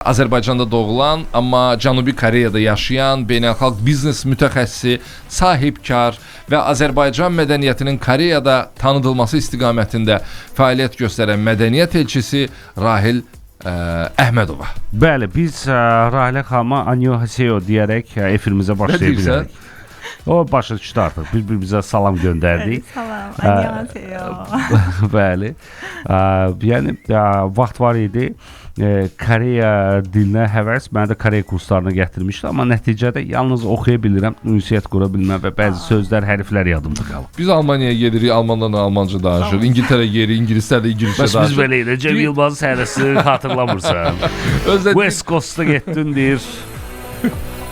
Azərbaycanda doğulan, amma Cənubi Koreyada yaşayan, beynəlxalq biznes mütəxəssisi, sahibkar və Azərbaycan mədəniyyətinin Koreyada tanıdılması istiqamətində fəaliyyət göstərən mədəniyyət elçisi Rahil Əhmədova. Bəli, biz Rahilə xanıma annyeonghaseyo deyərək efirimizə başlaya bilərik. O başa düşdü artıq. Bir-birimizə salam göndərdik. Salam, annyeonghaseyo. Bəli. Yəni vaxt var idi. Koreya dilinə həvəs mənə də Koreya kurslarına gətirmişdi, amma nəticədə yalnız oxuya bilirəm, ünsiyyət qura bilməm və bəzi sözlər, hərflər yadımda qalıb. Biz Almaniyaya gedirik, Almanlar da Almanca danışır. İngiltərə yeri, İngilislər də İngiliscə danışır. Bəs biz belə ilə Cem Yılmazın səhnəsini xatırlamırsan. West Coast-a getdin deyir.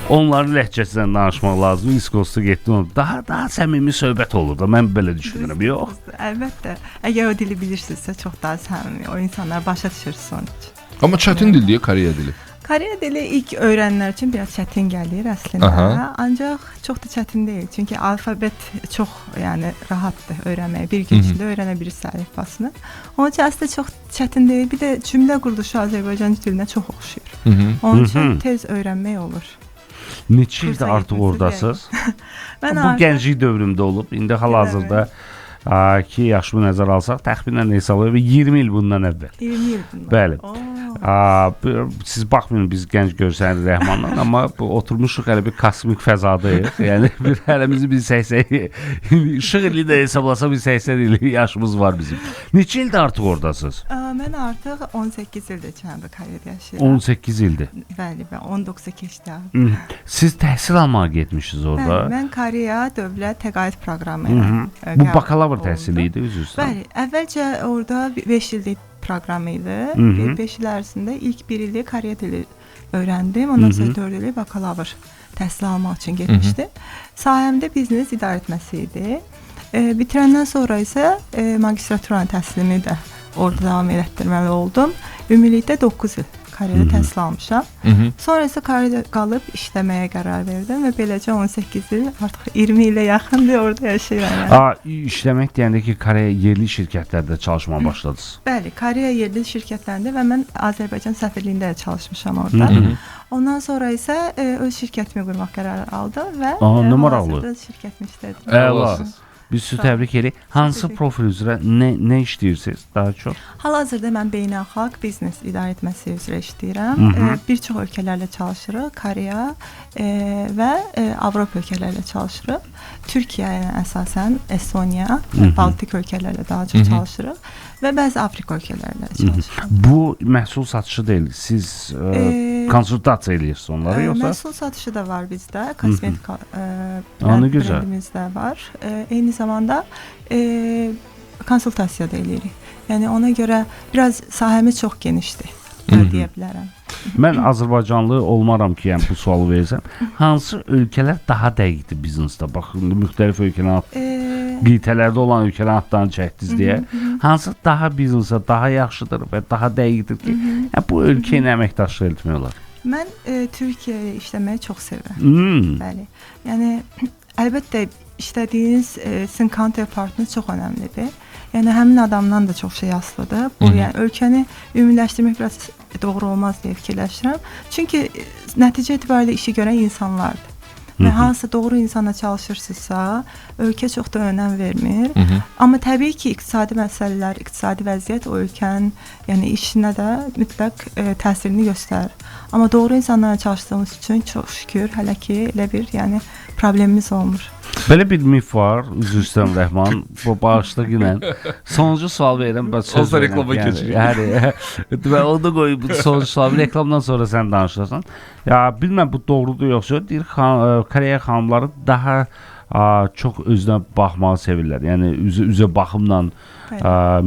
Onların ləhcəsindən danışmaq lazım. East Coast-a getdin. Daha səmimi söhbət olur da. Mən belə düşünürəm. Yox. Əlbəttə. Əgər o dili bilirsinizsə çox daha səmimi. O insanlar başa düşür sonuç. Amma çətin dil deyə Koreya dili. Koreya dili ilk öyrənənlər üçün biraz çətin gəlir əslində. Ancaq çox da çətin deyil. Çünki alfabet çox, yəni rahatdır öyrənməyə. Bir gün içində öyrənə bilirsən əlifbasını. Onun üçün əslində çox çətin deyil. Bir də cümlə quruluşu Azərbaycan dilinə çox oxşuyur. Onun üçün tez öyrənmək olur. Neçə ildir artıq oradasınız? Bu gənclik dövrümdə olub. İndi hal-hazırda 2 yaşımı nəzərə alsaq, təxminən hesab edir 20 il bundan əvvəl. 20 il bundan. Bəli. Siz baxmayın biz gənc görsəniz Rəhmanla, amma oturmuşuq hələ bir kosmik fəzadayıq. Yəni hələmizi 80 işıq ili də hesablasaq 80 il yaşımız var bizim. Neçə ildir artıq oradasınız? Mən artıq 18 ildir Cənubi Koreyada yaşayıram. 18 ildir. Bəli, 19-a keçdi. Siz təhsil almağa getmişsiniz orada. Bəli, mən Koreya Dövlət Təqaüd proqramı ilə. Bu bakalavr təhsili idi üzrüstə. Bəli, əvvəlcə orada 5 illik proqram idi. 5 il ərzində ilk 1 ili Koreya dili öyrəndim. Ondan sonra 4 illik bakalavr təhsil almaq üçün getmişdim. Sahəmdə biznes idarəetməsi idi. Bitirəndən sonra isə magistraturanın təhsilimi də orada davam etdirməli oldum. Ümumilikdə 9 il Koreyada təhsil almışam. Sonra isə Koreyada qalıb işləməyə qərar verdim və beləcə 18 il, artıq 20 ilə yaxındır orada yaşayıram. İşləmək deyəndə ki, Koreya yerli şirkətlərdə çalışmağa başladınız. Bəli, Koreya yerli şirkətlərində və mən Azərbaycan səfirliyində də çalışmışam orada. Ondan sonra isə öz şirkətimi qurmaq qərarı aldım və hal-hazırda şirkətimi işlədirəm. Əla. Biz sizi təbrik edirik. Hansı profil üzrə nə işləyirsiniz daha çox? Hal-hazırda mən beynəlxalq biznes idarəetməsi üzrə işləyirəm. Bir çox ölkələrlə çalışırıq. Koreya və Avropa ölkələrlə çalışırıq. Türkiyəyə əsasən Estoniya, Baltik ölkələrlə daha çox çalışırıq və bəzi Afrika ölkələrlə çalışırıq. Bu məhsul satışı deyil. Siz konsultasiya edirsiniz onları yoxsa? Məhsul satışı da var bizdə. Kosmetik brendimiz də var. Eyni zamanda konsultasiya da edirik. Yəni ona görə biraz sahəmiz çox genişdir. Deyə bilərəm. Mən Azərbaycanlı olmaram ki, yəni bu sualı versəm. Hansı ölkələr daha dəqiqdir biznesdə? Baxın, müxtəlif ölkələrin qitələrdə olan ölkələrin adlarını çəkdiniz deyə. Hansı daha biznesə daha yaxşıdır və daha dəqiqdir ki, bu ölkə ilə əməkdaşlıq etmək olar? Mən Türkiyəyə işləməyi çox sevirəm. Bəli. Yəni əlbəttə işlədiyiniz sizin counterpartınız çox önəmlidir. Yəni həmin adamdan da çox şey asılıdır. Bu yəni ölkəni ümumiləşdirmək biraz doğru olmaz deyə fikirləşirəm. Çünki nəticə etibarilə işi görən insanlardır. Və hansı doğru insana çalışırsınızsa, ölkə çox da önəm vermir. Amma təbii ki, iqtisadi məsələlər, iqtisadi vəziyyət o ölkənin, yəni işinə də mütləq təsirini göstərir. Amma doğru insanlara çalışdığımız üçün çox şükür hələ ki elə bir, yəni problemimiz olmur. Belə bir mif var, üzr istəyirəm Rəhman, bu bağışlıq ilə. Sonuncu sual verirəm, bəs söz verirəm. Reklama keçirik. Və o da qoyub sonuncu sual, reklamdan sonra sən danışırsan. Ya bilməm bu doğrudur yoxsa, deyir Koreya xanımları daha çox özünə baxmağı sevirlər. Yəni üzə baxımla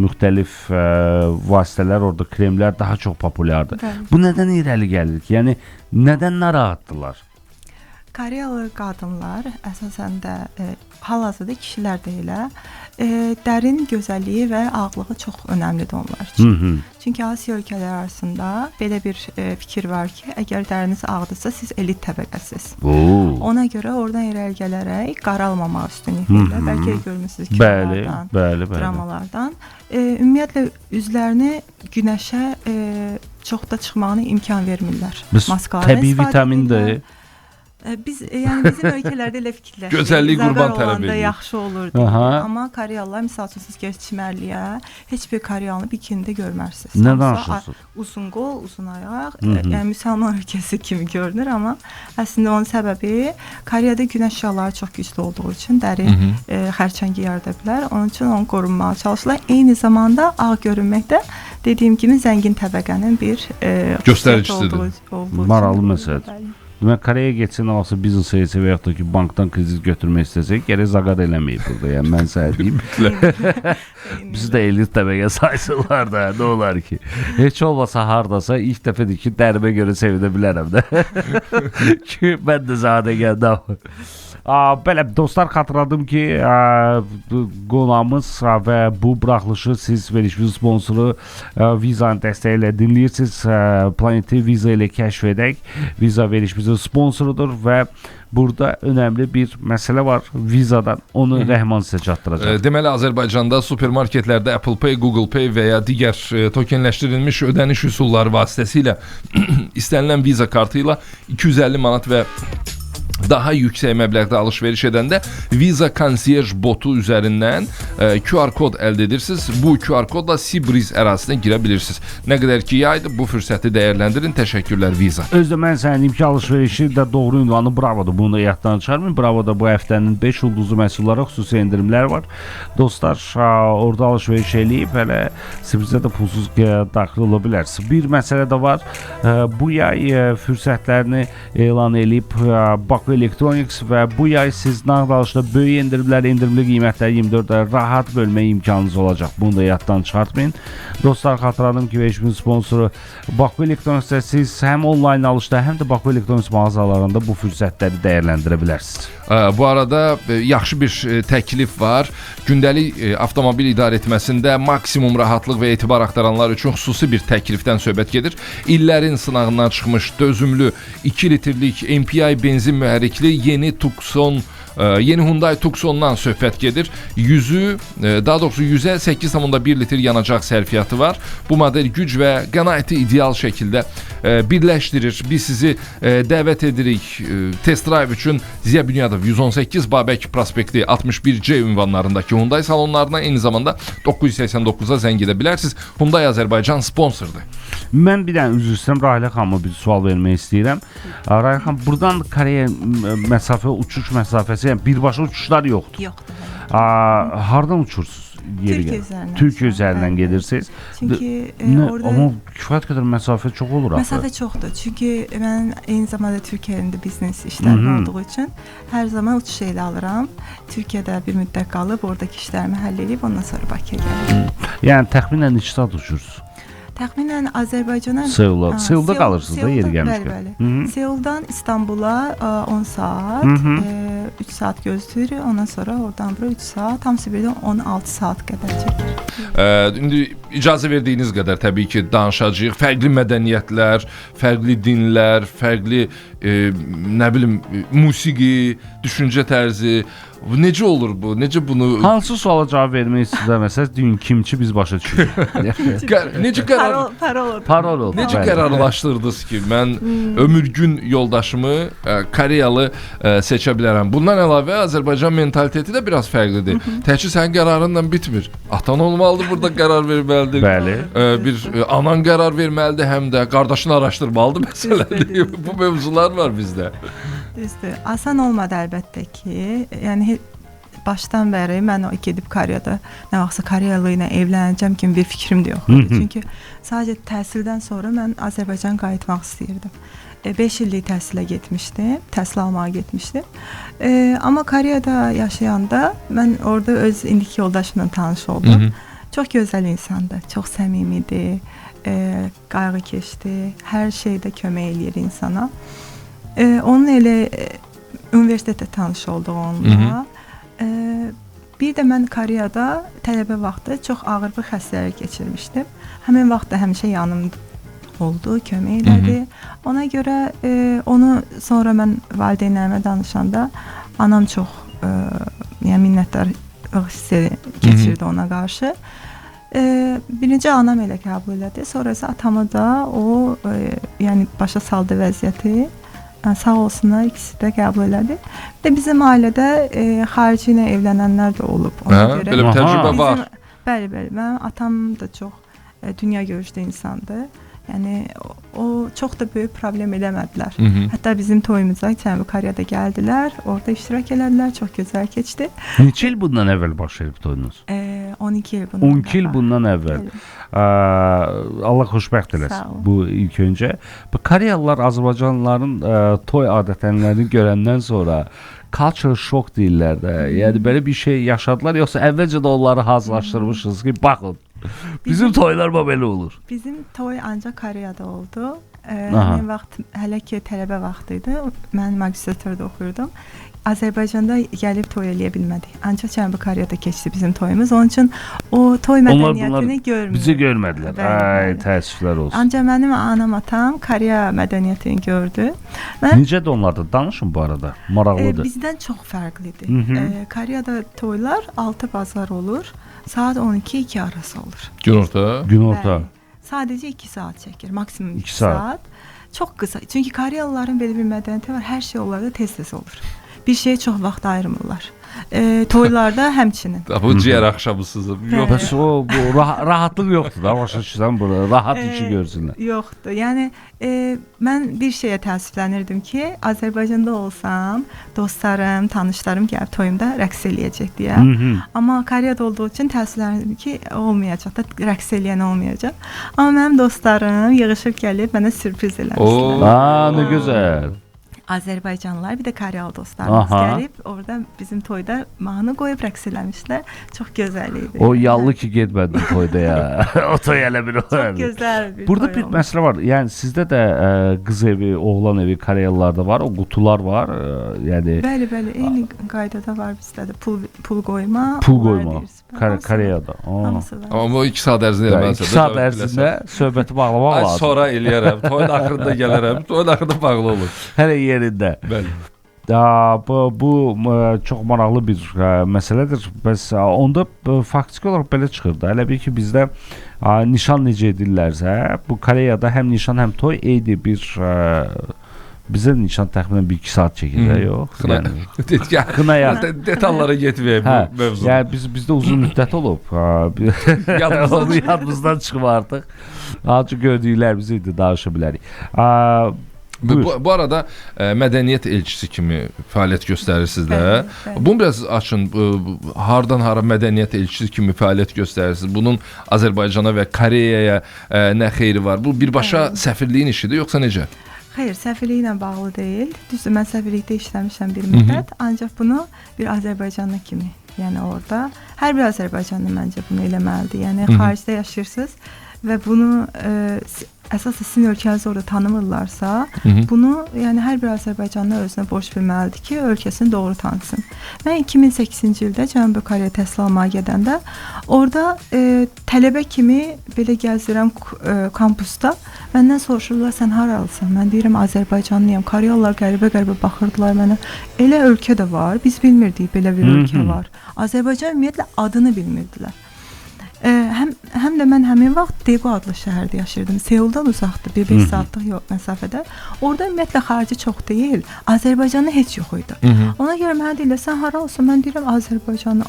müxtəlif vasitələr, orada kremlər daha çox populyardır. Bu nədən irəli gəlir ki? Yəni nədən narahatdırlar? Koreyalı qadınlar əsasən də hal-hazırda kişilər də elə dərin gözəlliyi və ağlığı çox önəmlidir onlar üçün. Çünki Asiya ölkələri arasında belə bir fikir var ki, əgər dəriniz ağdırsa siz elit təbəqəsiz. Ona görə oradan irəli gələrək qaralmamaq üstünlük verirlər. Bəlkə görmüsünüz kitablardan, dramalardan. Ümumiyyətlə üzlərini günəşə çox da çıxmağına imkan vermirlər. Biz Maskalardan təbii istifadə vitamindir. edirlər. Biz yəni bizim ölkələrdə elə fikirləşirik. Gözəllik qurban Zaqar tələb olanda edir. yaxşı olur deyə. Aha. Amma Koreyalılar misal üçün siz çimərliyə heç bir Koreyalı bikinidə görmərsiniz. Nə Hamısı danışırsınız? Uzun qol, uzun ayaq, yəni müsəlman ölkəsi kimi görünür, amma əslində onun səbəbi Koreyada günəş şüaları çox güclü olduğu üçün dəri xərçəngi yarada bilər. Onun üçün onu qorunmağa çalışırlar. Eyni zamanda ağ görünmək də dediyim kimi zəngin təbəqənin bir Göstəricisidir. Maraqlı məsələdir. Demək, Koreyaya getsin, olsa biznes heyəsi və yaxud da ki, bankdan kredit götürmək istəsək, gərək zaqat eləməyib burada. Yəni, mən sənə deyim. Biz də elit təbəqə saysınlar da, nə olar ki. Heç olmasa hardasa ilk dəfədir ki, dərimə görə sevinə bilərəm də. Ki, mən də zadə gəldim. Belə dostlar, xatırladım ki, qonağımız və bu buraxılışı siz verişimiz sponsoru Vizanın dəstəyi ilə dinləyirsiniz. Planeti Viza ilə kəşf edək. Viza verişimizin sponsorudur və burada önəmli bir məsələ var Vizadan. Onu Rəhman sizə çatdıracaq. Deməli, Azərbaycanda supermarketlərdə Apple Pay, Google Pay və ya digər tokenləşdirilmiş ödəniş üsulları vasitəsilə istənilən Viza kartı ilə 250 manat və daha yüksək məbləğdə alış-veriş edəndə Visa Concierge botu üzərindən QR kod əldə edirsiniz. Bu QR kodla Sibriz ərazisinə girə bilirsiniz. Nə qədər ki yaydır, bu fürsəti dəyərləndirin. Təşəkkürlər Visa. Özdə mən sənin imki alış-verişi də doğru ünvanı Bravo'dur. Bunu da yaddan çıxarmayın. Bravo'da bu həftənin 5 ulduzlu məhsullara xüsusi endirimlər var. Dostlar, orada alış-veriş eləyib, hələ Sibrizə də pulsuz daxil ola bilərsiniz. Bir məsələ də var. Bu yay fürsətlərini elan eləyib Baku Electronics və bu yay siz nağd alışda böyük endirimlər, endirimli qiymətlər 24-də rahat bölmə imkanınız olacaq. Bunu da yaddan çıxartmayın. Dostlar, xatırladım ki, verişimin sponsoru Baku Electronics'də siz həm onlayn alışda, həm də Baku Electronics mağazalarında bu fürsətləri dəyərləndirə bilərsiniz. Bu arada yaxşı bir təklif var. Gündəlik avtomobil idarə etməsində maksimum rahatlıq və etibar axtaranlar üçün xüsusi bir təklifdən söhbət gedir. İllərin sınağından çıxmış dözümlü 2 litrlik MPI benzin mühərrikli yeni Tucson, yeni Hyundai Tucson'dan söhbət gedir. Daha doğrusu 100'ə 8,1 litr yanacaq sərfiyyatı var. Bu model güc və qənaəti ideal şəkildə birləşdirir. Biz sizi dəvət edirik test drive üçün Ziya Bünyadov 118 Babək prospekti 61C ünvanlarındakı Hyundai salonlarına, eyni zamanda 989'a zəng edə bilərsiniz. Hyundai Azərbaycan sponsordur. Mən bir dənə üzr istəyirəm, Rahilə xanıma bir sual vermək istəyirəm. Rahilə xanım, buradan Koreya uçuş məsafəsi, yəni birbaşa uçuşlar yoxdur. Yoxdur. Hardan uçursunuz? Türkiyə üzərindən gedirsiniz. Çünki orada amma kifayət qədər məsafə çox olur axı. Məsafə çoxdur. Çünki mən eyni zamanda Türkiyədə biznes işlərim olduğu üçün hər zaman uçuş elə alıram. Türkiyədə bir müddət qalıb oradakı işlərimi həll edib ondan sonra Bakıya gəlirim. Yəni təxminən neçə saat uçursunuz? Təxminən Azərbaycana Seulda qalırsınız da yeri gəlmişkən. Bəli. Seuldan İstanbula 10 saat, 3 saat gözləyirik. Ondan sonra oradan bura 3 saat, hamısı birdən 16 saat qədər çəkir. İndi icazə verdiyiniz qədər təbii ki danışacağıq. Fərqli mədəniyyətlər, fərqli dinlər, fərqli nə bilim musiqi, düşüncə tərzi. Necə olur bu? Necə bunu... Hansı suala cavab vermək istəməsəz, deyin kimçi biz başa düşürük. Necə Parol oldu. Necə qərarlaşdırdınız ki, mən ömürgün yoldaşımı Koreyalı seçə bilərəm? Bundan əlavə Azərbaycan mentaliteti də biraz fərqlidir. Təkcə sənin qərarınla bitmir. Atan olmalıdır, burada qərar verməlidir. Bəli. Bir anan qərar verməlidir, həm də qardaşını araşdırmalıdır məsələdir. Bu mövzular var bizdə. Düzdür. Asan olmadı əlbəttə ki. Yəni başdan bəri mən o gedib Koreyada nə vaxtsa Koreyalı ilə evlənəcəm kimi bir fikrim də yox idi. Çünki sadəcə təhsildən sonra mən Azərbaycan qayıtmaq istəyirdim. 5 illik təhsilə getmişdim, təhsil almağa getmişdim. Amma Koreyada yaşayanda mən orada öz indiki yoldaşımla tanış oldum. Çox gözəl insandır, çox səmimidir, qayğıkeşdir, hər şeydə kömək eləyir insana. Onun elə universitetdə tanış olduq onunla. Bir də mən Koreyada tələbə vaxtı çox ağır bir xəstəlik keçirmişdim. Həmin vaxtda həmişə yanımda oldu, kömək elədi. Ona görə onu sonra mən valideynlərimə danışanda anam çox yəni minnətdarlıq hissi keçirdi ona qarşı. Birinci anam elə qəbul elədi. Sonra isə atamı da o yəni başa saldı vəziyyəti. Yəni, sağ olsunlar, ikisi də qəbul elədi. Bir də bizim ailədə xarici ilə evlənənlər də olub. Ona görə belə bir təcrübə var. Bəli, mənim atam da çox dünya görüşlü insandır. Yəni o çox da böyük problem eləmədilər. Hətta bizim toyumuza Cənubi Koreyada gəldilər, orada iştirak elədilər, çox gözəl keçdi. Neçə il bundan əvvəl baş verib toyunuz? 12 il bundan. 12 il bundan əvvəl. Allah xoşbəxt eləsin. Bu ilk öncə. Bu Koreyalılar Azərbaycanlıların toy adət-ənənələrini görəndən sonra culture shock deyirlər də. Yəni belə bir şey yaşadılar, yoxsa əvvəlcə də onları hazırlaşdırmışsınız ki, baxın. Bizim toylar belə olur. Bizim toy ancaq Koreyada oldu. Həmin vaxt hələ ki tələbə vaxtı idi. Mən magistraturada oxuyurdum. Azərbaycanda gəlib toy eləyə bilmədik. Ancaq Cənubi Koreyada keçdi bizim toyumuz. Onun üçün o toy mədəniyyətini görmürdük. Bizi görmədilər. Ay, təəssüflər olsun. Ancaq mənim anam, atam Koreya mədəniyyətini gördü. Necədir onlarda? Danışın bu arada. Maraqlıdır. Bizdən çox fərqlidir. Koreyada toylar 6 bazar olur. Saat 12-2 arası olur. Günorta. Sadəcə 2 saat çəkir. Maksimum 2 saat. Çox qısa. Çünki Koreyalıların belə bir mədəniyyəti var. Hər şey onlarda tez-tez olur. Bir şeyə çox vaxt ayırmırlar. Toylarda həmçinin. Bu ciyər axşamısınız. Bəs o bu rahatlıq yoxdur da, başa düşürsən bura. Rahat işi görsünlər. Yoxdur. Yəni mən bir şeyə təəssüflənirdim ki, Azərbaycanda olsam, dostlarım, tanışlarım gəlib toyumda rəqs eləyəcək deyə. Amma Koreyada olduğu üçün təəssüflənirdim ki, olmayacaq da, rəqs eləyən olmayacaq. Amma mənim dostlarım yığışıb gəlib mənə sürpriz eləmişdilər. Nə gözəl. Azərbaycanlılar, bir də Koreyalı dostlarımız gəlib orada bizim toyda mahnı qoyub rəqs eləmişlər. Çox gözəl idi. O yallı ki getmədin toyda ya. O toy elə bir Çox gözəl bir Burada toy bir olmuş. məsələ var. Yəni sizdə də qız evi, oğlan evi Koreyalılarda var, o qutular var. Yəni Bəli, eyni qaydada var bizdə də pul qoyma. Koreyada. Amma o 2 saat ərzində eləməlisən. 2 saat ərzində söhbəti bağlamaq lazım. Sonra eləyərəm. Toyun axırında gələrəm. Toyun axırında bağlı olur. Hələ yerində. Bəli. Bu çox maraqlı bir məsələdir. Bəs onda faktiki olaraq belə çıxır da. Elə bil ki bizdə nişan necə edirlərsə, bu Koreyada həm nişan həm toy eyni bir bizə nişan təxminən 1-2 saat çəkir də, yox? Xınaya detallara getməyək bu mövzuda. Yəni bizdə uzun müddət olub. Yadımızdan çıxıb artıq. Ancaq gördüklərimizi indi danışa bilərik. Bu arada mədəniyyət elçisi kimi fəaliyyət göstərirsiniz də. Bunu biraz açın. Hardan hara mədəniyyət elçisi kimi fəaliyyət göstərirsiniz? Bunun Azərbaycana və Koreyaya nə xeyri var? Bu birbaşa səfirliyin işidir, yoxsa necə? Xeyr, səfirliklə bağlı deyil. Düzdür, mən səfirlikdə işləmişəm bir müddət. Ancaq bunu bir Azərbaycanlı kimi, yəni orada hər bir Azərbaycanlı məncə bunu eləməlidir. Yəni xaricdə yaşayırsınız və bunu əsas sizin ölkənizi orada tanımırlarsa, bunu yəni hər bir Azərbaycanlı özünə borc bilməlidir ki, ölkəsini doğru tanısın. Mən 2008-ci ildə Cənubi Koreya təhsil almağa gedəndə orada tələbə kimi belə gəzirəm kampusda. Məndən soruşurlar, sən haralısan? Mən deyirəm, Azərbaycanlıyam. Koreyalılar qəribə baxırdılar mənə. Elə ölkə də var, biz bilmirdik belə bir ölkə var. Azərbaycan ümumiyyətlə adını bilmirdilər. Həm də mən həmin vaxt Daegu adlı şəhərdə yaşayırdım. Seuldan uzaqdır, 1-5 saatlıq məsafədə. Orada ümumiyyətlə xarici çox deyil. Azərbaycanlı heç yox idi. Ona görə mənə deyirlər, sən hara olsun? Mən deyirəm, Azərbaycanlı.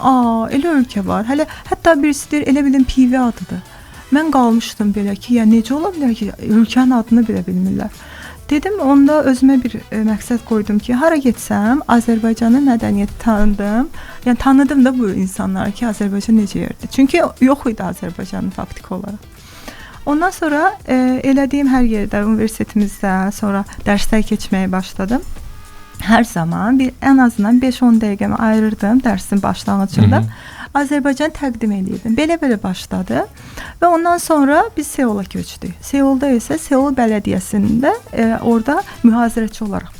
Elə ölkə var. Hətta birisi deyir, elə bilin PV adıdır. Mən qalmışdım belə ki, yəni necə ola bilər ki, ölkənin adını belə bilmirlər. Dedim, onda özümə bir məqsəd qoydum ki, hara getsəm, Azərbaycanın mədəniyyəti tanıdım. Yəni tanıdım da bu insanları ki, Azərbaycan necə yerdir. Çünki yox idi Azərbaycanın faktiki olaraq. Ondan sonra elədiyim hər yerdə, universitetimizdə, sonra dərslər keçməyə başladım. Hər zaman ən azından 5-10 dəqiqəmi ayırırdım dərsin başlanğıcında. Azərbaycan təqdim edirdim. Belə başladı və ondan sonra biz Seula köçdük. Seulda isə Seul bələdiyyəsində orada mühazirəçi olaraq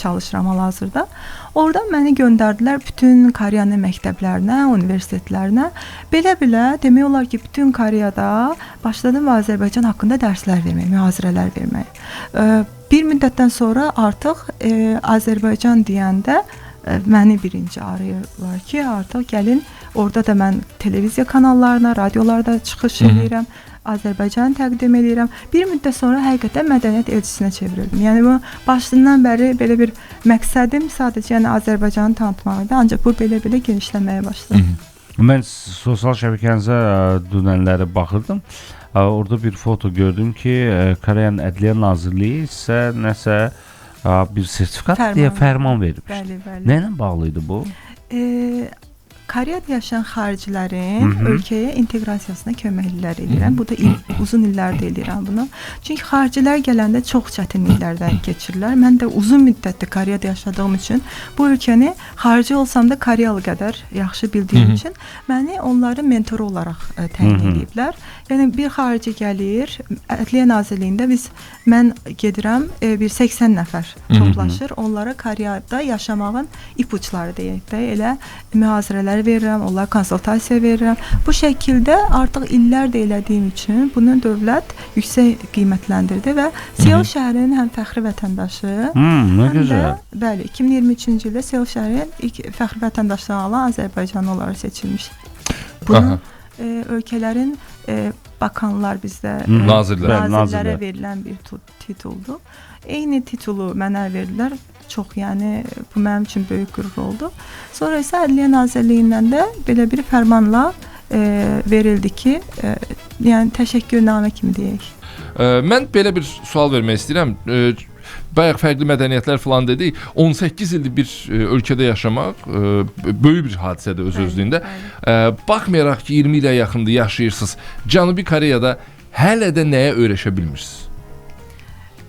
çalışıram hal-hazırda. Orada məni göndərdilər bütün Koreyanın məktəblərinə, universitetlərinə. Belə demək olar ki, bütün Koreyada başladım Azərbaycan haqqında dərslər vermək, mühazirələr vermək. Bir müddətdən sonra artıq Azərbaycan deyəndə məni birinci arayırlar ki, artıq gəlin, orada da mən televiziya kanallarına, radiolarda çıxış edirəm. Azərbaycanı təqdim edirəm. Bir müddət sonra həqiqətən mədəniyyət elçisinə çevrildim. Yəni bu başından bəri belə bir məqsədim sadəcə yəni Azərbaycanı tanıtmaq idi, ancaq bu belə-belə genişlənməyə başladı. Mən sosial şəbəkənizə dünənləri baxırdım. Orada bir foto gördüm ki, Koreyanın Ədliyyə Nazirliyi sizə nəsə bir sertifikat deyə fərman veribmiş. Bəli. Nə ilə bağlı idi bu? Koreyada yaşayan xaricilərin ölkəyə inteqrasiyasına köməklər edirəm. Bu da uzun illərdir edirəm bunu. Çünki xaricilər gələndə çox çətinliklərdən keçirlər. Mən də uzun müddətdir Koreyada yaşadığım üçün bu ölkəni xarici olsam da Koreyalı qədər yaxşı bildiyim üçün məni onların mentoru olaraq təyin ediblər. Yəni bir xarici gəlir, Ədliyyə Nazirliyində mən gedirəm, bir 80 nəfər toplaşır. Onlara Koreyada yaşamağın ipuçları deyək də elə mühazirələr verirəm, onlara konsultasiya verirəm. Bu şəkildə artıq illərdir elədiyim üçün bunu dövlət yüksək qiymətləndirdi və Seul şəhərinin həm fəxri vətəndaşı, nə gözəl. Bəli, 2023-cü ildə Seul şəhərinin ilk fəxri vətəndaşlığını alan Azərbaycanlı olaraq seçilmiş. Bunu ölkələrin bakanlar bizdə nazirlərə verilən bir tituldur. Eyni titulu mənə verdilər. Çox, yəni bu mənim üçün böyük qürur oldu. Sonra isə Ədliyyə Nazirliyindən də belə bir fərmanla verildi ki, yəni təşəkkürnamə kimi deyək. Mən belə bir sual vermək istəyirəm. Bayaq fərqli mədəniyyətlər falan dedik. 18 ildir bir ölkədə yaşamaq böyük bir hadisədir öz-özlüyündə. Baxmayaraq ki 20 ilə yaxındır yaşayırsınız. Cənubi Koreyada hələ də nəyə öyrəşə bilmirsiniz?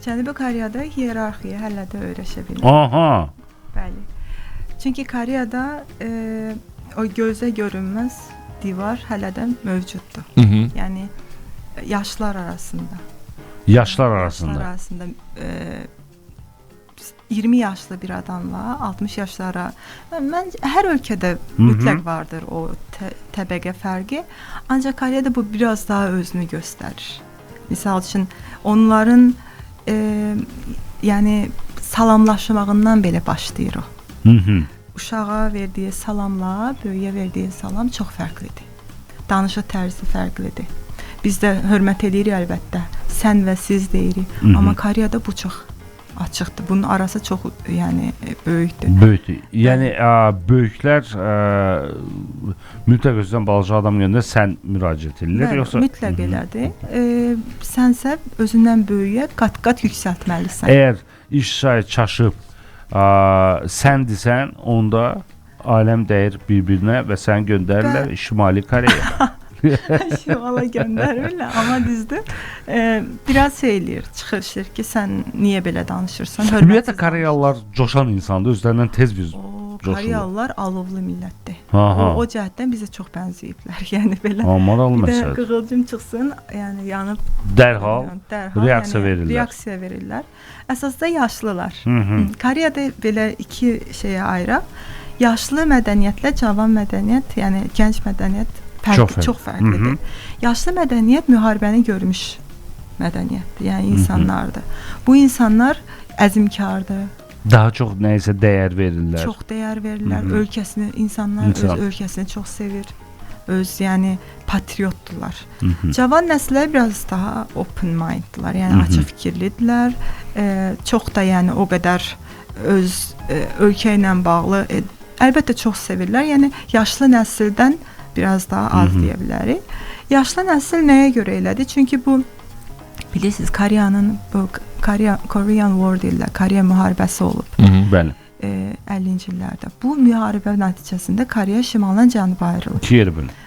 Cənubi Koreyada hiyerarxiya hələ də öyrəşə bilmir. Aha. Bəli. Çünki Koreyada o gözə görünməz divar hələ də mövcuddur. Yəni yaşlar arasında. Yaşlar arasında 20 yaşlı bir adamla 60 yaşlara mən hər ölkədə mütləq vardır o təbəqə fərqi. Ancaq Koreyada bu biraz daha özünü göstərir. Misal üçün onların yəni salamlaşmağından belə başlayır o. Uşağa verdiyi salamla böyüyə verdiyi salam çox fərqlidir. Danışıq tərzi fərqlidir. Biz də hörmət edirik əlbəttə. Sən və siz deyirik. Amma Koreyada bu çox açıqdır. Bunun arası çox yəni böyükdür. Böyükdür. Yəni böyüklər mütləq özündən balaca adam görəndə sən müraciət edilir, yoxsa mütləq elədir. Sənsə özündən böyüyə qat-qat yüksəltməlisən. Əgər iş şahid çaşıb sən desən, onda aləm dəyir bir-birinə və sən göndərirlər Şimali Koreya. Şimala göndərirlər, amma düzdür. Biraz eləyir, çıxışır ki, sən niyə belə danışırsan? Ümumiyyətlə Koreyalılar coşan insandır, özlərindən tez bir coşurlar. Koreyalılar alovlu millətdir. O cəhətdən bizə çox bənzəyiblər. Yəni belə bir də qığılcım çıxsın, yəni yanıb dərhal reaksiya verirlər. Əsasda yaşlılar. Koreyada belə iki şeyə ayıraq. Yaşlı mədəniyyətlə cavan mədəniyyət, yəni gənc mədəniyyət çox fərqlidir. Yaşlı mədəniyyət müharibəni görmüş mədəniyyətdir, yəni insanlardır. Bu insanlar əzmkardır. Daha çox nəyisə dəyər verirlər. Çox dəyər verirlər. Ölkəsini, insanlar öz ölkəsini çox sevir. Öz, yəni patriotdular. Cavan nəsillər biraz daha open minddılar, yəni açıq fikirlidirlər. Çox da yəni o qədər öz ölkə ilə bağlı əlbəttə çox sevirlər. Yəni yaşlı nəsildən biraz daha az deyə bilərik. Yaşlı nəsil nəyə görə elədi? Çünki bu bilirsiniz Koreyanın bu Korean War deyirlər, Koreya müharibəsi olub. Bəli. 50-ci illərdə. Bu müharibə nəticəsində Koreya şimaldan cənuba ayrıldı. İki yerə bölündü.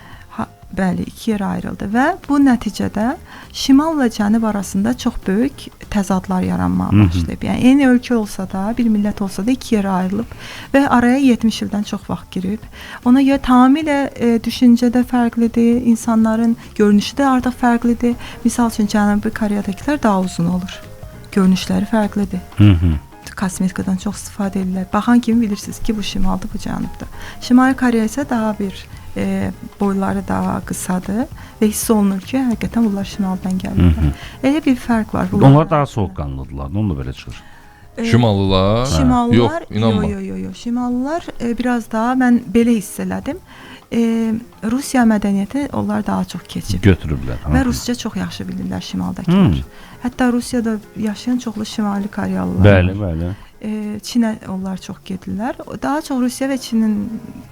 Bəli, iki yerə ayrıldı və bu nəticədə şimalla cənub arasında çox böyük təzadlar yaranmağa başlayıb. Yəni eyni ölkə olsa da, bir millət olsa da iki yerə ayrılıb və araya 70 ildən çox vaxt girib. Ona görə tamamilə düşüncə də fərqlidir, insanların görünüşü də artıq fərqlidir. Misal üçün Cənubi Koreyadakılar daha uzun olur. Görünüşləri fərqlidir. Kosmetikadan çox istifadə edirlər. Baxan kimi bilirsiniz ki, bu şimaldır, bu cənubdur. Şimali Koreya isə daha bir boyları daha qısadır və hiss olunur ki, həqiqətən bunlar şimaldan gəlirlər. Elə bir fərq var. Onlar daha soğuqqanlıdırlar, onunla belə çıxır. Şimallılar? Şimallılar, Yox, inanma. Yox. Şimallılar biraz daha mən belə hiss elədim. Rusiya mədəniyyəti onlar daha çox keçib. Götürüblər. Və rusca çox yaxşı bilirlər şimaldakılar. Hətta Rusiyada yaşayan çoxlu Şimali Koreyalılar. Bəli. Çinə onlar çox gedirlər. Daha çox Rusiya və Çinin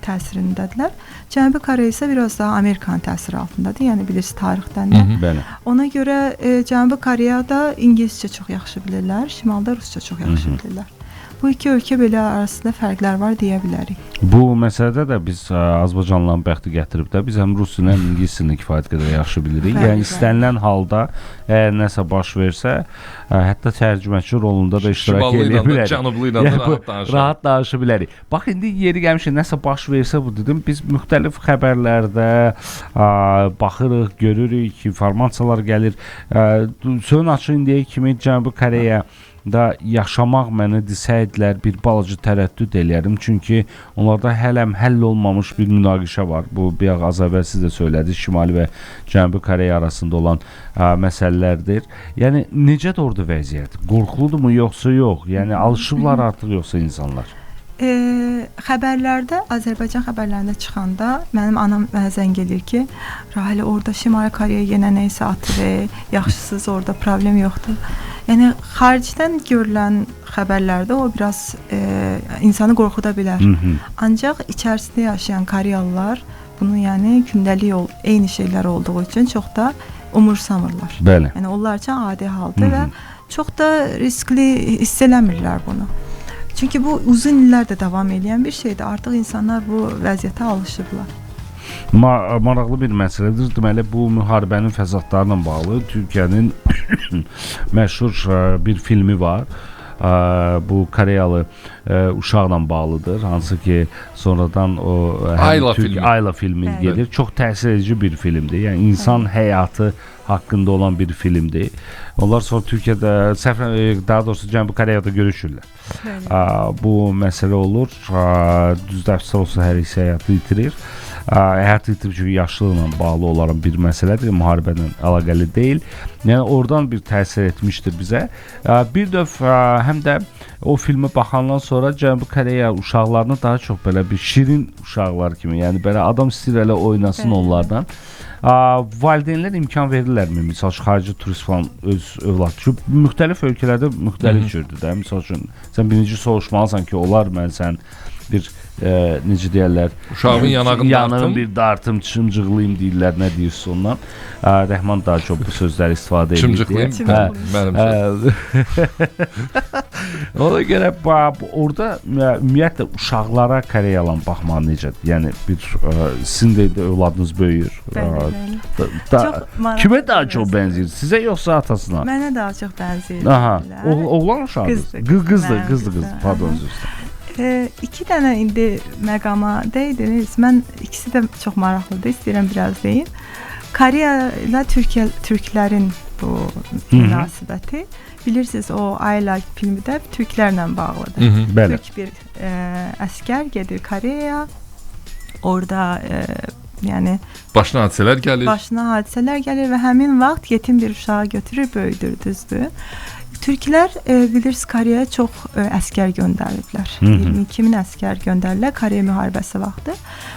təsirindədirlər. Cənubi Koreya isə biraz daha Amerikanın təsiri altındadır. Yəni bilirsiniz tarixdən də. Bəli. Ona görə Cənubi Koreyada ingiliscə çox yaxşı bilirlər, Şimalda rusca çox yaxşı bilirlər. Bu iki ölkə belə arasında fərqlər var deyə bilərik. Bu məsələdə də biz Azərbaycanlıların bəxti gətirib də biz həm rus dilini, həm ingilis dilini kifayət qədər yaxşı bilirik. Yəni istənilən halda əgər nəsə baş versə, hətta tərcüməçi rolunda da iştirak edə bilərik. Cənublu ilə rahat danışa bilərik. Bax indi yeri gəlmişik nəsə baş versə bu dedim. Biz müxtəlif xəbərlərdə baxırıq, görürük, informasiyalar gəlir. Sözün açıq indiyə kimi Cənubi Koreya da yaşamaq mənə desəydilər bir balaca tərəddüd eləyərdim. Çünki onlarda hələm həll olmamış bir münaqişə var. Bu bir az əvvəl siz də söylədiniz. Şimali və Cənubi Koreya arasında olan məsələlərdir. Yəni necə də orada vəziyyət? Qorxuludurmu yoxsa yox? Yəni alışıblar artıq yoxsa insanlar? Xəbərlərdə, Azərbaycan xəbərlərində çıxanda mənim anam mənə zəng edir ki, Rahilə orada Şimali Koreya yenə nəyisə atır, yaxşısız orada problem yoxdur. Yəni xaricdən görülən xəbərlərdə o biraz insanı qorxuda bilər. Ancaq içərisində yaşayan Koreyalılar bunu yəni gündəlik eyni şeylər olduğu üçün çox da umursamırlar. Bəli. Yəni onlar üçün adi haldır və çox da riskli hiss eləmirlər bunu. Çünki bu uzun illərdə davam edən bir şeydir. Artıq insanlar bu vəziyyətə alışıblar. Maraqlı bir məsələdir. Deməli bu müharibənin fəsadlarına bağlı Türkiyənin məşhur bir filmi var. Bu Koreyalı uşaqla bağlıdır. Hansı ki sonradan o Ayla filmi gelir. Çox təsir edici bir filmdir. Yəni insan həyatı haqqında olan bir filmdir. Onlar sonra Türkiyədə, daha doğrusu Cənubi Koreyada görüşürlər. Bu məsələ olur. Düzdür olsa hər ikisi həyatı itirir. Həyatı itirib çünki yaşlılıqla bağlı olan bir məsələdir. Müharibələ əlaqəli deyil. Yəni oradan bir təsir etmişdir bizə. Bir növ həm də o filmə baxandan sonra Cənubi Koreya uşaqlarını daha çox belə bir şirin uşaqlar kimi, yəni belə adam istəyir elə oynasın onlardan. Valideynlər imkan verirlərmi? Misal üçün xarici turist falan öz övladı. Çünki müxtəlif ölkələrdə müxtəlif cürdür də. Misal üçün sən birinci soruşmalısan ki, olar mən sən bir necə deyirlər, uşağın yanağını bir dartım, çımcıqlayım deyirlər, nə deyirsə ondan. Rəhman daha çox bu sözləri istifadə edir. Çımcıqlayım, mənim ona görə orada ümumiyyətlə uşaqlara Koreyalan baxmaq necədir? Yəni sizin də övladınız böyüyür. Kimə daha çox bənzəyir? Sizə yoxsa atasına? Mənə daha çox bənzəyir. Oğlan uşaqdır. Qızdır. Pardon üzr. İki dənə indi məqama dəydiniz. Mən ikisi də çox maraqlıdır. İstəyirəm biraz deyim. Koreya ilə türklərin bu münasibəti. Bilirsiniz o Ayla filmi də türklərlə bağlıdır. Türk bir əskər gedir Koreyaya. Orada yəni başına hadisələr gəlir və həmin vaxt yetim bir uşağı götürür, böyüdür, düzdür. Türklər bilirsiniz Koreyaya çox əskər göndəriblər. 22 min əskər göndərirlər Koreya müharibəsi vaxtı.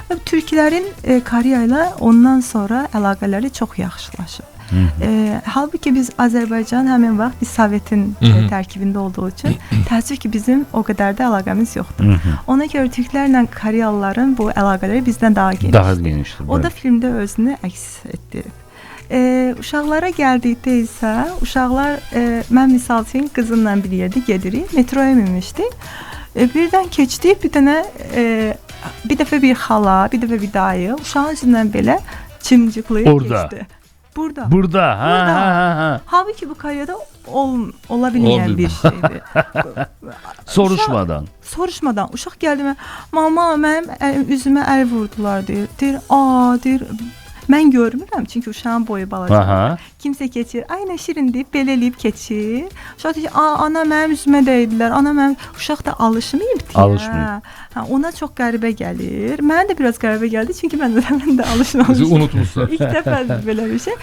Və türklərin Koreya ilə ondan sonra əlaqələri çox yaxşılaşıb. Halbuki biz Azərbaycan həmin vaxt Sovetin tərkibində olduğu üçün təəssüf ki bizim o qədər də əlaqəmiz yoxdur. Ona görə türklərlə Koreyalıların bu əlaqələri bizdən daha genişdir. O da filmdə özünü əks etdirib. Uşaqlara gəldikdə isə uşaqlar mən misal üçün qızımla bir yerdə gedirik, metroya minmişdik. Birdən keçdik, bir dəfə bir xala, bir dəfə bir dayı uşağın üzündən belə çimciklayıb keçdi. Burada. Halbuki bu Koreyada ola bilməyən bir şeydir. Soruşmadan uşaq gəldi, mama mənim üzümə əl vurdular deyir. Deyir, mən görmürəm çünki uşağın boyu balacadır. Kimsə keçir, ay nə şirin deyib belə eləyib keçir. Uşaq deyir, ana mənim üzümə dəydilər. Uşaq da alışmayıb. Ona çox qəribə gəlir. Mənə də biraz qəribə gəldi çünki mən də alışmamışam. Sizi unutmuşlar. İlk dəfədir belə bir şey.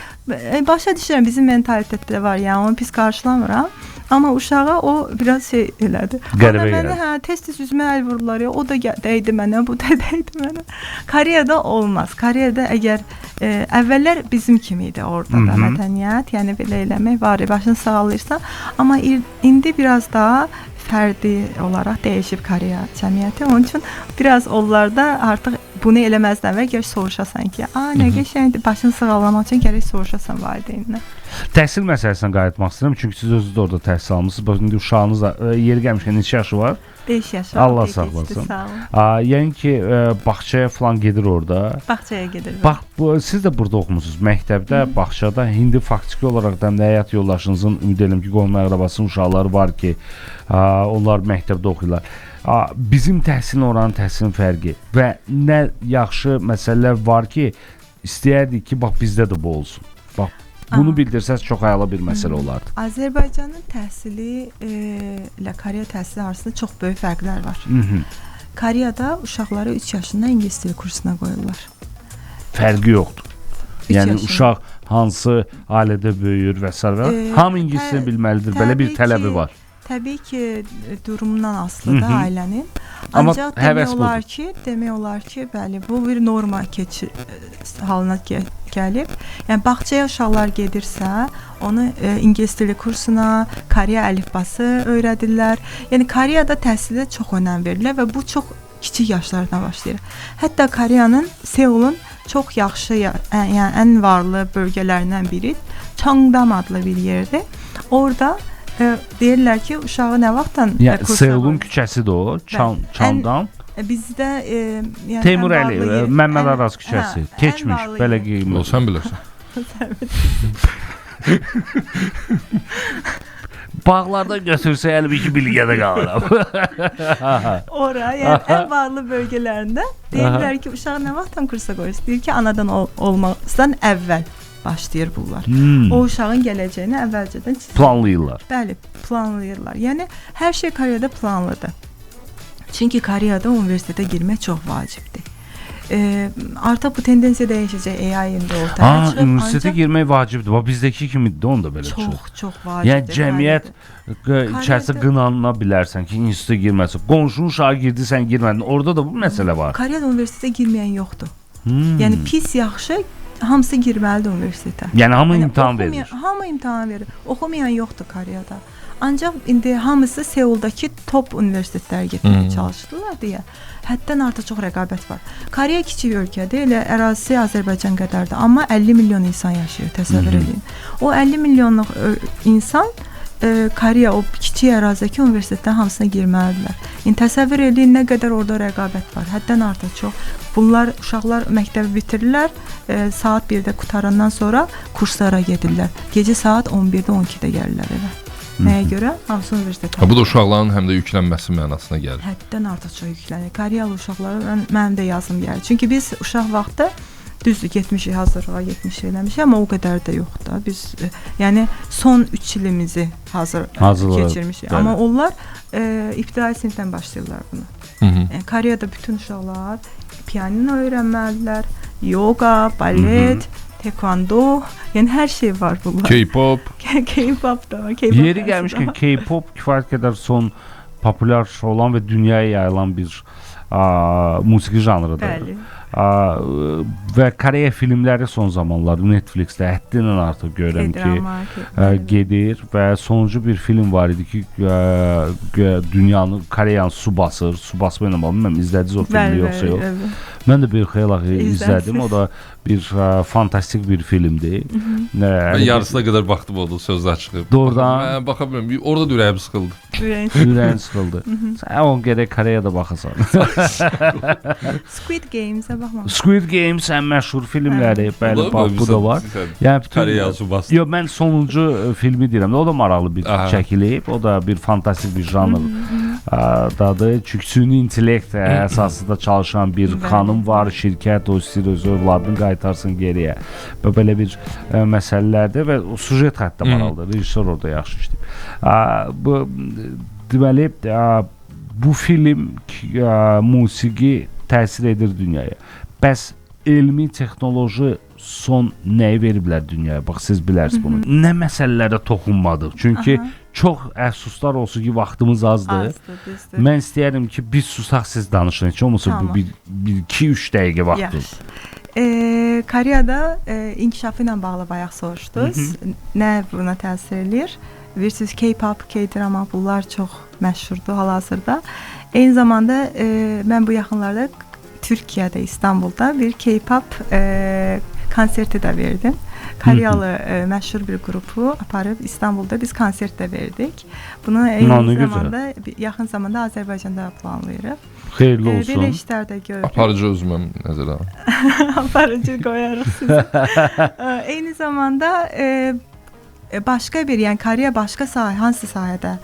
Başa düşürəm bizim mentalitetdə var, yəni onu pis qarşılamıram. Amma uşağa o biraz şey elədi. Qəribə Ana gəldi. mənə tez-tez üzümə əl vururlar ya. O da dəydi mənə, bu da dəydi mənə. Koreyada olmaz. Koreyada əgər əvvəllər bizim kimi idi orada da mədəniyyət, yəni belə eləmək var, başını sağalırsan, amma indi biraz daha fərdi olaraq dəyişib Koreya cəmiyyəti. Onun üçün biraz onlarda artıq bunu eləməzdən və gərək soruşasan ki, nə qəşəngdir, başını sığallamaq üçün gərək soruşasan valideynindən. Təhsil məsələsinə qayıtmaq istəyirəm, çünki siz özünüz də orada təhsil almısınız. Bax indi uşağınız da yeri gəlmişkən neçə yaşı var? 5 yaşı. Allah saxlasın. Yəni ki, bağçaya falan gedir orada. Bağçaya gedir. Bax, siz də burada oxumusunuz, məktəbdə, bağçada. İndi faktiki olaraq da həyat yoldaşınızın, ümid edirəm ki, qohum əqrabasının uşaqları var ki, onlar məktəbdə oxuyurlar. Bizim təhsilin oranın təhsilin fərqi və nə yaxşı məsələlər var ki, istəyərdik ki, bax bizdə də bu olsun. Bax, bunu bildirsəz çox əla bir məsələ olardı. Azərbaycanın təhsili ilə Koreya təhsili arasında çox böyük fərqlər var. Koreyada uşaqları 3 yaşında ingilis dili kursuna qoyurlar. Fərqi yoxdur. Yəni uşaq hansı ailədə böyüyür və s. hamı ingilis dilini bilməlidir. Belə bir tələbi var. Təbii ki, durumundan asılıdır ailənin. Amma ancaq demək olar ki, bəli, bu bir norma halına gəlib. Yəni bağçaya uşaqlar gedirsə, onu ingilis dili kursuna, Koreya əlifbası öyrədirlər. Yəni Koreyada təhsilə çox önəm verirlər və bu çox kiçik yaşlardan başlayır. Hətta Koreyanın Seulun çox yaxşı, yəni ən varlı bölgələrindən biri Cheongdam adlı bir yerdir. Orada deyirlər ki, uşağı nə vaxtdan kursuna Seulun küçəsidir o, Cheongdam. Bizdə yəni Teymur Əliyev, Məmməd Araz küçəsi keçmiş, belə qeymət. Sən bilirsən. Bağlarda götürsə əlbəttə ki, bilgədə qalıram. Ora, yəni ən varlı bölgələrində deyirlər ki, uşağı nə vaxtdan kursa qoyursun? Deyir ki, anadan olmazdan əvvəl başlayır bunlar. O uşağın gələcəyini əvvəlcədən planlayırlar. Bəli, planlayırlar. Yəni hər şey Koreyada planlıdır. Çünki Koreyada universitetə girmək çox vacibdir. Artıq bu tendensiya dəyişəcək, AI indi ortaya çıxıb. Universitetə girmək vacibdir. Bax bizdəki kimidir, onda belə çox. Çox vacibdir. Yəni cəmiyyət içərisində qınanına bilərsən ki, instituta girməsin. Qonşunun uşağı girdi, sən girmədin. Orada da bu məsələ var. Koreyada universitetə girməyən yoxdur. Yəni pis yaxşı hamısı girməlidir universitetə. Yəni hamı imtahan verir. Hamı imtahan verir. Oxumayan yoxdur Koreyada. Ancaq indi hamısı Seuldakı top universitetlərə getməyə çalışırlar deyə. Həddən artıq çox rəqabət var. Koreya kiçik ölkədir, elə ərazisi Azərbaycan qədərdir, amma 50 milyon insan yaşayır, təsəvvür edin. O 50 milyonluq insan Koreya o kiçik ərazidəki universitetlərin hamısına girməlidirlər. İndi təsəvvür edin nə qədər orada rəqabət var. Həddən artıq çox. Bunlar uşaqlar məktəbi bitirirlər, saat 1-də qutarandan sonra kurslara gedirlər. Gecə saat 11-də 12-də gəlirlər evə. Nəyə görə? Hamısı universitetə. Bu da uşaqların həm də yüklənməsi mənasına gəlir. Həddən artıq çox yüklənir. Koreyalı uşaqlara mənim də yazım gəlir. Çünki biz uşaq vaxtı düzdür, 70 hazırlığa 70 eləmişik, amma o qədər də yox da. Biz yəni son 3 ilimizi keçirmişik. Amma onlar ibtidai sinifdən başlayırlar bunu. Yəni Koreyada bütün uşaqlar pianino öyrənməlidirlər, yoga, balet, tekvando, yəni hər şey var bunlar. K-pop. K-pop da var. Yeri gəlmişkən K-pop kifayət qədər son populyar olan və dünyaya yayılan bir musiqi janrıdır. Bəli. Və Koreya filmləri son zamanlar Netflixdə həddindən artıq görürəm ki, gedir və sonuncu bir film var idi ki, dünyanın, Koreyanın su basır, su basma ilə bilməm, izlədiniz o filmi yoxsa yox. Mən də bir xeyli izlədim, o da bir fantastik bir filmdir. Yarısına qədər vaxtım oldu, sözlər çıxıb. Doğrudan. Baxa bilmirəm, orada da ürəyim sıxıldı. Ürəyin sıxıldı. Sən o gərək Koreyada baxasan. Squid Games-ə baxmaq. Squid Games ən məşhur filmləri, bəli, bu da var. Yəni Koreya su bastı. Yox, mən sonuncu filmi deyirəm. O da maraqlı bir çəkilib. O da bir fantastik bir janr dadır. Çünki süni intellekt əsasında çalışan bir xanım var, şirkət o istəyir öz övladını qaytarsın geriyə. Belə bir məsələlərdir və sujet xəttə maraqlıdır. Rejissor orada yaxşı işləyib. Bu deməli bu film musiqi təsir edir dünyaya. Bəs elmi texnoloji son nəyi veriblər dünyaya? Bax siz bilərsiniz bunu. Nə məsələlərə toxunmadıq? Çünki çox əfsuslar olsun ki, vaxtımız azdır. Düzdür. Mən istəyərdim ki, biz susaq, siz danışın. Heç olmasa Tamam. bir 2-3 dəqiqə vaxtınız. Yaxşı. Koreyada inkişafı ilə bağlı bayaq soruşdunuz. Nə buna təsir eləyir? Bilirsiniz, K-pop, K-drama bunlar çox məşhurdur hal-hazırda. Eyni zamanda mən bu yaxınlarda Türkiyədə, İstanbulda bir K-pop konserti də verdim. Koreyalı məşhur bir qrupu aparıb İstanbulda biz konsert də verdik. Bunu eyni zamanda yaxın zamanda Azərbaycanda planlayırıq. Xeyirli olsun. Belə işlər də görürük. Aparıcı özüməm nəzərə alım. Aparıcı qoyarıq sizə. Eyni zamanda başqa bir, yəni Koreya başqa sahə, hansı sahədə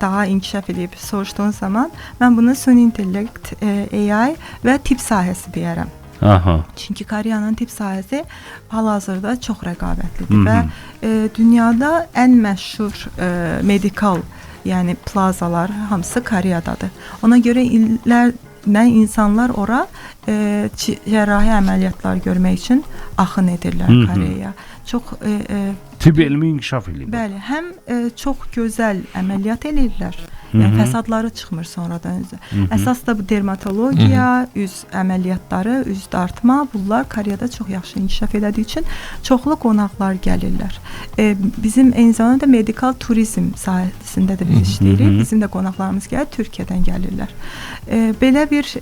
daha inkişaf edib soruşduğun zaman mən bunu süni intellekt, AI və tibb sahəsi deyərəm. Aha. Çünki Koreyanın tibb sahəsi hal-hazırda çox rəqabətlidir və dünyada ən məşhur medikal, yəni plazalar hamısı Koreyadadır. Ona görə illərlə insanlar ora cərrahi əməliyyatlar görmək üçün axın edirlər Koreyaya. Çox tibb elmi inkişaf eləyir. Bəli, həm çox gözəl əməliyyat eləyirlər. Yəni fəsadları çıxmır sonradan özü. Əsas da bu dermatologiya, üz əməliyyatları, üz dartma, bunlar Koreyada çox yaxşı inkişaf elədiyi üçün çoxlu qonaqlar gəlirlər. Bizim eyni zamanda medikal turizm sahəsində də biz işləyirik. Bizim də qonaqlarımız gəlir, Türkiyədən gəlirlər. Belə bir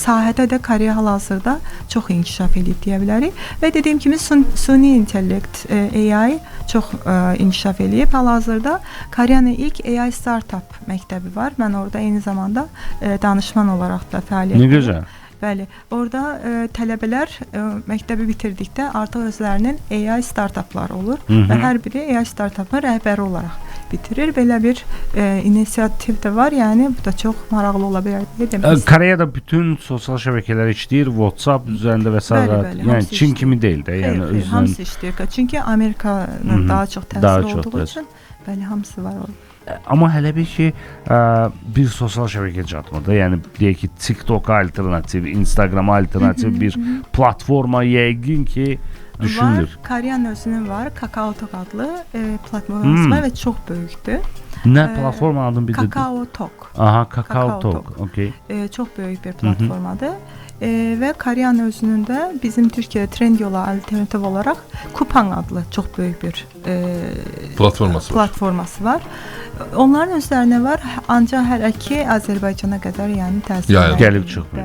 sahədə də Koreya hal-hazırda çox inkişaf edib deyə bilərik və dediyim kimi süni intellekt, AI çox inkişaf edib. Hal-hazırda Koreyanın ilk AI startup məktəbi var. Mən orada eyni zamanda danışman olaraq da fəaliyyət edirəm. Nə gözəl. Bəli, orada tələbələr məktəbi bitirdikdə artıq özlərinin AI startupları olur və hər biri AI startupun rəhbəri olaraq bitirir. Belə bir inisiativ də var. Yəni bu da çox maraqlı ola bilər deyə demək. Koreyada bütün sosial şəbəkələr işləyir, WhatsApp üzərində və s. Yəni Çin kimi deyil də, yəni özünün hamısı işləyir. Çünki Amerikanın daha çox təsiri olduğu üçün bəli, hamısı var orada. Amma hələ bir ki, bir sosial şəbəkə çatmır da. Yəni deyək ki, TikTok alternativ, Instagram alternativ bir platforma yəqin ki düşünülür. Var, Koreyanın özünün var, KakaoTalk adlı platforması var və çox böyükdür. Nə platforma adını bildirdin? KakaoTalk. Aha, KakaoTalk. Okay. Çox böyük bir platformadır. Və Koreyanın özünün də bizim Türkiyədə Trendyol'a alternativ olaraq Coupang adlı çox böyük bir platforması var. Onların özlərinə var, ancaq hələ ki Azərbaycana qədər yəni təsir gəlib çıxmır.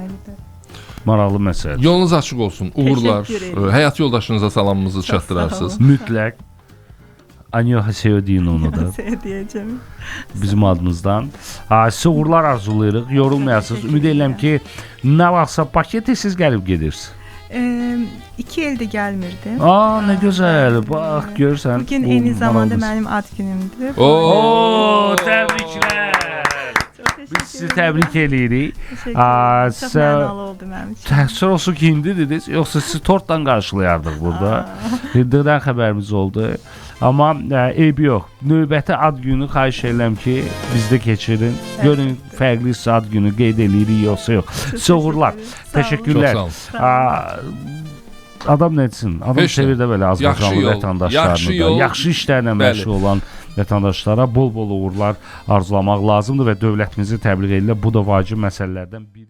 Maraqlı məsələdir. Yolunuz açıq olsun. Uğurlar. Həyat yoldaşınıza salamımızı çatdırarsınız. Mütləq. Annyeonghaseyo deyin onu da. Deyəcəm. Bizim adımızdan. Sizə uğurlar arzulayırıq. Yorulmayasınız. Ümid edirəm ki, nə vaxtsa Bakıya siz gəlib gedirsiniz. 2 ildir gəlmirdim. Nə gözəl. Bax, görsən. Bugün eyni zamanda mənim ad günümdür. Təbriklər. Biz sizi təbrik edirik. Çox mənalı oldu mənim üçün. Təəssüf olsun ki, indi dediniz, yoxsa sizi tortdan qarşılayardıq burada. Hindidən xəbərimiz oldu. Amma eybi yox. Növbəti ad günü xahiş edirəm ki, bizdə keçirin. Görün, fərqli ad günü qeyd edirik, yoxsa yox. Sizə uğurlar. Təşəkkürlər. Adam nə etsin? Adam sevir də belə azərbaycanlı vətəndaşlarını da. Yaxşı işlərlə məşğul olan vətəndaşlara bol-bol uğurlar arzulamaq lazımdır və dövlətimizi təbliğ edirlər. Bu da vacib məsələlərdən biridir.